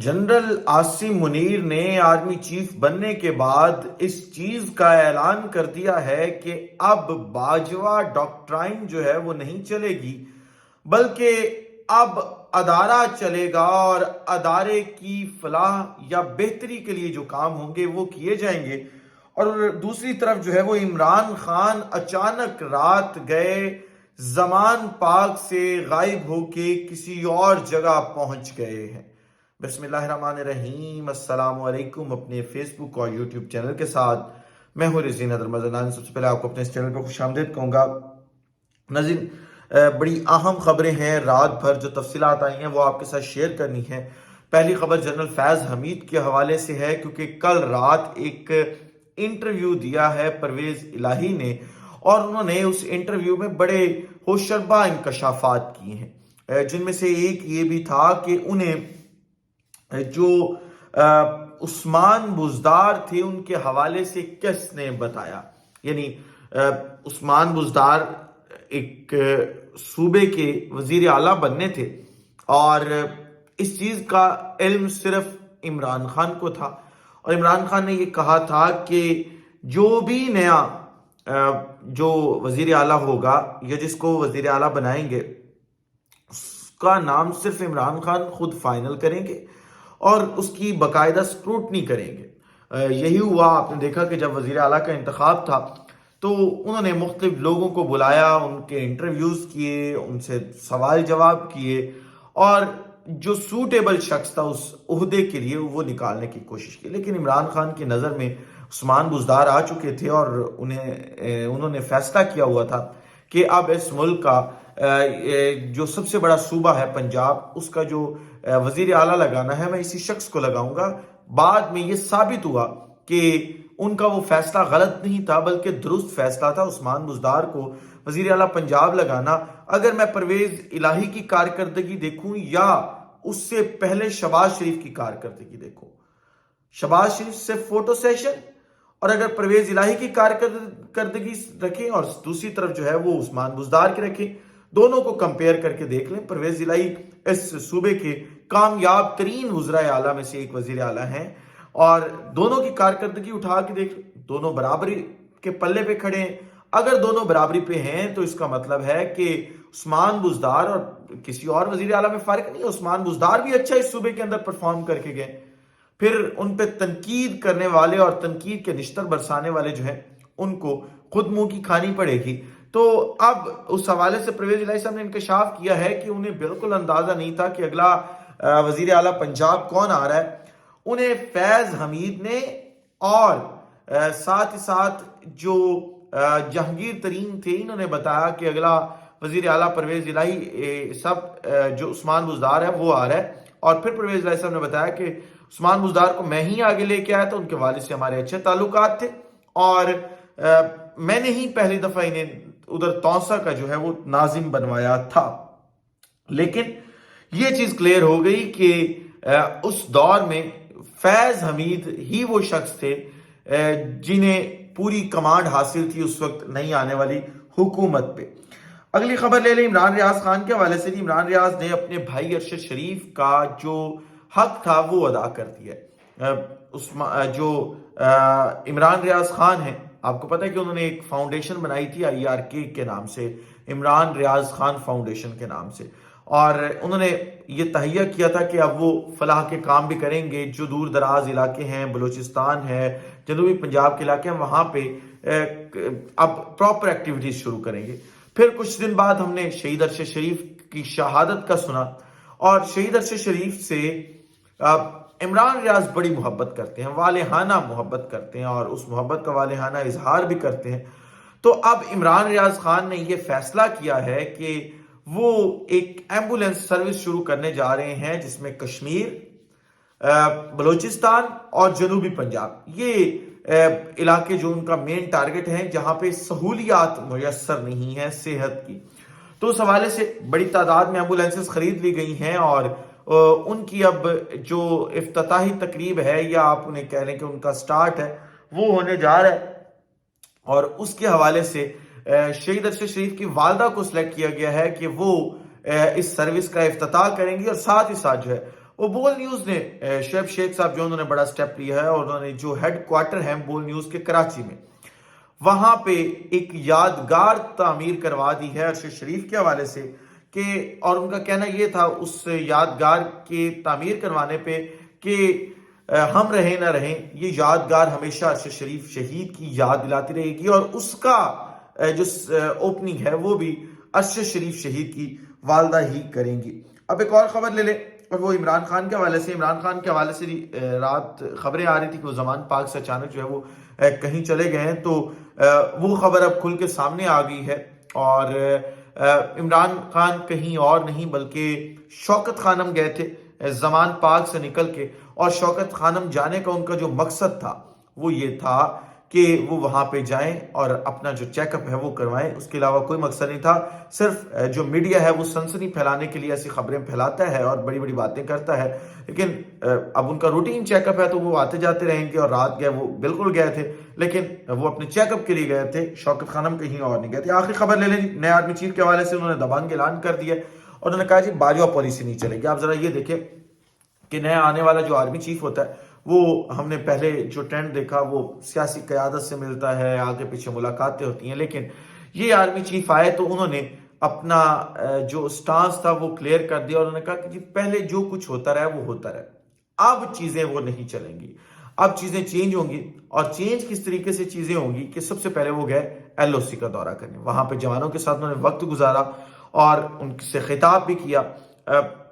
General Asim Munir ने army chief बनने के बाद इस चीज का ऐलान कर दिया है कि अब बाजवा डॉक्ट्राइन जो है वो नहीं चलेगी, बल्कि अब अदारा चलेगा और अदारे की फलाह या बेहतरी के लिए जो काम होंगे वो किए जाएंगे। और दूसरी तरफ जो है वो इमरान खान अचानक रात गए जमान पाक से गायब होके किसी और जगह पहुंच गए हैं। बिस्मिल्लाहिर्रहमानिर्रहीम, अस्सलाम वालेकुम। अपने फेसबुक और यूट्यूब चैनल के साथ मैं हूँ रिज़ीन रमज़ान। सबसे पहले आपको अपने इस चैनल पर खुशामदीद कहूँगा। नाज़रीन, बड़ी अहम खबरें हैं, रात भर जो तफसीलात आई हैं वो आपके साथ शेयर करनी है। पहली खबर जनरल फैज़ हमीद के हवाले से है, क्योंकि कल रात एक इंटरव्यू दिया है परवेज़ इलाही ने और उन्होंने उस इंटरव्यू में बड़े होशरबा इंकशाफात किए हैं, जिनमें से एक ये भी था कि उन्हें जो उस्मान बुज़दार थे उनके हवाले से किसने बताया। यानी उस्मान बुज़दार एक सूबे के वजीर आला बनने थे और इस चीज का इल्म सिर्फ इमरान खान को था और इमरान खान ने ये कहा था कि जो भी नया जो वजीर आला होगा या जिसको वजीर आला बनाएंगे उसका नाम सिर्फ इमरान खान खुद फाइनल करेंगे और उसकी बाकायदा स्क्रूटनी करेंगे। यही हुआ। आपने देखा कि जब वजीर आला का इंतखाब था तो उन्होंने मुख्तलिफ लोगों को बुलाया, उनके इंटरव्यूज किए, उनसे सवाल जवाब किए और जो सूटेबल शख्स था उस ओहदे के लिए वो निकालने की कोशिश की। लेकिन इमरान खान की नज़र में उस्मान बुज़दार आ चुके थे और उन्होंने फैसला किया हुआ था कि अब इस मुल्क का जो सबसे बड़ा सूबा है पंजाब, उसका जो वजीर आला लगाना है मैं इसी शख्स को लगाऊंगा। बाद में ये साबित हुआ कि उनका वो फैसला गलत नहीं था बल्कि दुरुस्त फैसला था उस्मान बुज़दार को वजीर आला पंजाब लगाना। अगर मैं परवेज इलाही की कारकर्दगी देखूं या उससे पहले शहबाज शरीफ की कारकर्दगी देखूं, शहबाज शरीफ से फोटो सेशन और अगर परवेज इलाही की कारकर्दगी रखें और दूसरी तरफ जो है वो उस्मान बुज़दार की रखें, दोनों को कंपेयर करके देख लें। परवेज इलाही इस सूबे के कामयाब तरीन वज़राए आला में से एक वजीर आला हैं और दोनों की कारकर्दगी उठा के देख, दोनों बराबरी के पल्ले पे खड़े हैं। अगर दोनों बराबरी पे हैं तो इसका मतलब है कि उस्मान बुज़दार और किसी और वजीर आला में फर्क नहीं है। उस्मान बुज़दार भी अच्छा इस सूबे के अंदर परफॉर्म करके गए, फिर उन पे तनकीद करने वाले और तनकीद के निश्तर बरसाने वाले जो हैं उनको खुद मुंह की खानी पड़ेगी। तो अब उस हवाले से परवेज इलाही साहब ने इंकशाफ किया है कि उन्हें बिल्कुल अंदाजा नहीं था कि अगला वजीर आला पंजाब कौन आ रहा है। उन्हें फैज हमीद ने और साथ ही साथ जो जहांगीर तरीन थे इन्होंने बताया कि अगला वजीर आला परवेज इलाही सब जो उस्मान बुज़दार है वो आ रहा है। और फिर परवेज इलाही साहब ने बताया कि उस्मान बुज़दार को मैं ही आगे लेके आया था, उनके वालिद से हमारे अच्छे ताल्लुकात थे और मैंने ही पहली दफा इन्हें उधर तौसा का जो है वो नाजिम बनवाया था। लेकिन ये चीज क्लियर हो गई कि उस दौर में फैज हमीद ही वो शख्स थे जिन्हें पूरी कमांड हासिल थी उस वक्त नहीं आने वाली हुकूमत पे। अगली खबर ले लें इमरान रियाज खान के हवाले से। इमरान रियाज ने अपने भाई अरशद शरीफ का जो हक था वो अदा कर दिया। जो इमरान रियाज खान है, आपको पता है कि उन्होंने एक फाउंडेशन बनाई थी IRK के नाम से, इमरान रियाज खान फाउंडेशन के नाम से, और उन्होंने ये तहैया किया था कि अब वो फलाह के काम भी करेंगे। जो दूर दराज इलाके हैं, बलूचिस्तान है, जनूबी पंजाब के इलाके हैं, वहाँ पे अब प्रॉपर एक्टिविटीज शुरू करेंगे। फिर कुछ दिन बाद हमने शहीद अरशद शरीफ की शहादत का सुना और शहीद अरशद शरीफ से इमरान रियाज बड़ी मोहब्बत करते हैं, वालेहाना मोहब्बत करते हैं और उस मोहब्बत का वालेहाना इजहार भी करते हैं। तो अब इमरान रियाज खान ने यह फैसला किया है कि वो एक एम्बुलेंस सर्विस शुरू करने जा रहे हैं जिसमें कश्मीर, बलूचिस्तान और जनूबी पंजाब ये इलाके जो उनका मेन टारगेट है, जहां पे सहूलियात मुयस्सर नहीं है सेहत की। तो उस हवाले से बड़ी तादाद में एम्बुलेंसेस खरीद ली गई हैं और उनकी अब जो इफ्तिताही तकरीब है या आप उन्हें कह लें कि उनका स्टार्ट है वो होने जा रहा है। और उसके हवाले से शहीद अरशद शरीफ की वालदा को सिलेक्ट किया गया है कि वो इस सर्विस का इफ्तिताह करेंगी और साथ ही साथ जो है وہ بول نیوز نے شعیب شیخ صاحب جو انہوں نے بڑا سٹیپ لیا ہے اور انہوں نے جو ہیڈ کوارٹر ہے بول نیوز کے کراچی میں وہاں پہ ایک یادگار تعمیر کروا دی ہے ارشد شریف کے حوالے سے کہ اور ان کا کہنا یہ تھا اس یادگار کی تعمیر کروانے پہ کہ ہم رہیں نہ رہیں یہ یادگار ہمیشہ ارشد شریف شہید کی یاد دلاتی رہے گی اور اس کا جو اوپننگ ہے وہ بھی ارشد شریف شہید کی والدہ ہی کریں گی۔ اب ایک اور خبر لے لیں اور وہ عمران خان کے حوالے سے۔ عمران خان کے حوالے سے رات خبریں آ رہی تھی کہ وہ زمان پاک سے اچانک جو ہے وہ کہیں چلے گئے ہیں، تو وہ خبر اب کھل کے سامنے آ گئی ہے اور عمران خان کہیں اور نہیں بلکہ شوکت خانم گئے تھے زمان پاک سے نکل کے، اور شوکت خانم جانے کا ان کا جو مقصد تھا وہ یہ تھا کہ وہ وہاں پہ جائیں اور اپنا جو چیک اپ ہے وہ کروائیں، اس کے علاوہ کوئی مقصد نہیں تھا۔ صرف جو میڈیا ہے وہ سنسنی پھیلانے کے لیے ایسی خبریں پھیلاتا ہے اور بڑی بڑی باتیں کرتا ہے، لیکن اب ان کا روٹین چیک اپ ہے تو وہ آتے جاتے رہیں گے، اور رات گئے وہ بالکل گئے تھے لیکن وہ اپنے چیک اپ کے لیے گئے تھے، شوکت خانم کہیں اور نہیں گئے تھے۔ آخری خبر لے لیں، نئے آرمی چیف کے حوالے سے انہوں نے دبنگ اعلان کر دیا اور انہوں نے کہا جی باجوہ پالیسی نہیں چلے گی۔ آپ ذرا یہ دیکھیں کہ نیا آنے والا جو آرمی چیف ہوتا ہے وہ ہم نے پہلے جو ٹرینڈ دیکھا وہ سیاسی قیادت سے ملتا ہے، آگے پیچھے ملاقاتیں ہوتی ہیں، لیکن یہ آرمی چیف آئے تو انہوں نے اپنا جو سٹانس تھا وہ کلیئر کر دیا اور انہوں نے کہا کہ جی پہلے جو کچھ ہوتا رہا وہ ہوتا رہا، اب چیزیں وہ نہیں چلیں گی، اب چیزیں چینج ہوں گی۔ اور چینج کس طریقے سے چیزیں ہوں گی کہ سب سے پہلے وہ گئے ایل او سی کا دورہ کرنے، وہاں پہ جوانوں کے ساتھ انہوں نے وقت گزارا اور ان سے خطاب بھی کیا۔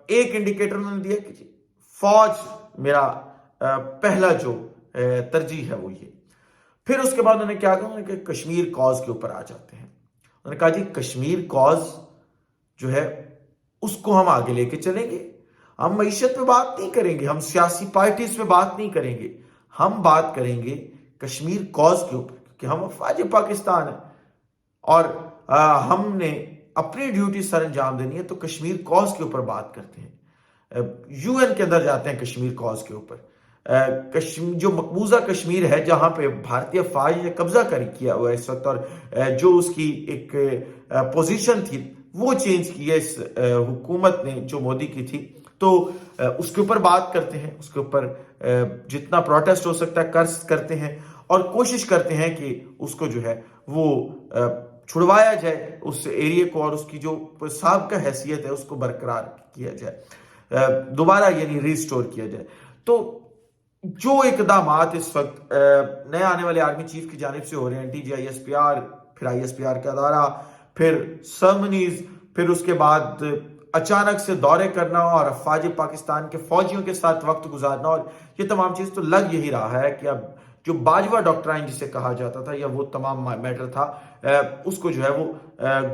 ایک انڈیکیٹر انہوں نے دیا کہ جی فوج میرا پہلا جو ترجیح ہے وہ یہ۔ پھر اس کے بعد انہوں نے کیا کہا، انہوں نے کہ کشمیر کاز کے اوپر آ جاتے ہیں۔ انہوں نے کہا جی کشمیر کاز جو ہے اس کو ہم آگے لے کے چلیں گے، ہم معیشت پہ بات نہیں کریں گے، ہم سیاسی پارٹیز پہ بات نہیں کریں گے، ہم بات کریں گے کشمیر کاز کے اوپر، کہ ہم افواج پاکستان ہیں اور ہم نے اپنی ڈیوٹی سر انجام دینی ہے تو کشمیر کاز کے اوپر بات کرتے ہیں، یو این کے اندر جاتے ہیں کشمیر کاز کے اوپر۔ جو مقبوضہ کشمیر ہے جہاں پہ بھارتی افواج نے قبضہ کیا ہوا ہے اس وقت، اور جو اس کی ایک پوزیشن تھی وہ چینج کی ہے اس حکومت نے جو مودی کی تھی، تو اس کے اوپر بات کرتے ہیں، اس کے اوپر جتنا پروٹیسٹ ہو سکتا ہے کرتے ہیں اور کوشش کرتے ہیں کہ اس کو جو ہے وہ چھڑوایا جائے اس ایریے کو، اور اس کی جو سابقہ حیثیت ہے اس کو برقرار کیا جائے، دوبارہ یعنی ریسٹور کیا جائے۔ تو جو اقدامات اس وقت نئے آنے والے آرمی چیف کی جانب سے ہو رہے ہیں، D G I S P R, پھر آئی ایس پی آر کا ادارہ، پھر سرمنیز، پھر اس کے بعد اچانک سے دورے کرنا اور افواج پاکستان کے فوجیوں کے ساتھ وقت گزارنا، اور یہ تمام چیز تو لگ یہی رہا ہے کہ اب جو باجوہ ڈاکٹرائن جسے کہا جاتا تھا یا وہ تمام میٹر تھا، اس کو جو ہے وہ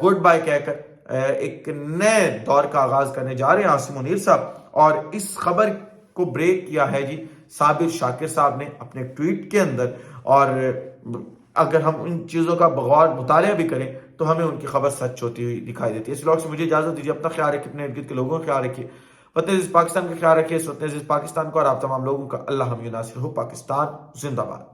گڈ بائی کہہ کر ایک نئے دور کا آغاز کرنے جا رہے ہیں عاصم منیر صاحب۔ اور اس خبر کو بریک کیا ہے جی صابر شاکر صاحب نے اپنے ٹویٹ کے اندر، اور اگر ہم ان چیزوں کا بغور مطالعہ بھی کریں تو ہمیں ان کی خبر سچ ہوتی ہوئی دکھائی دیتی ہے۔ اس وقت سے مجھے اجازت دیجیے، اپنا خیال رکھیے، اپنے ارد گرد کے لوگوں کا خیال رکھیے، وطن عزیز پاکستان کا خیال رکھیے، اس وطن عزیز پاکستان کو اور آپ تمام لوگوں کا اللہ حامی و ناصر ہو۔ پاکستان زندہ باد۔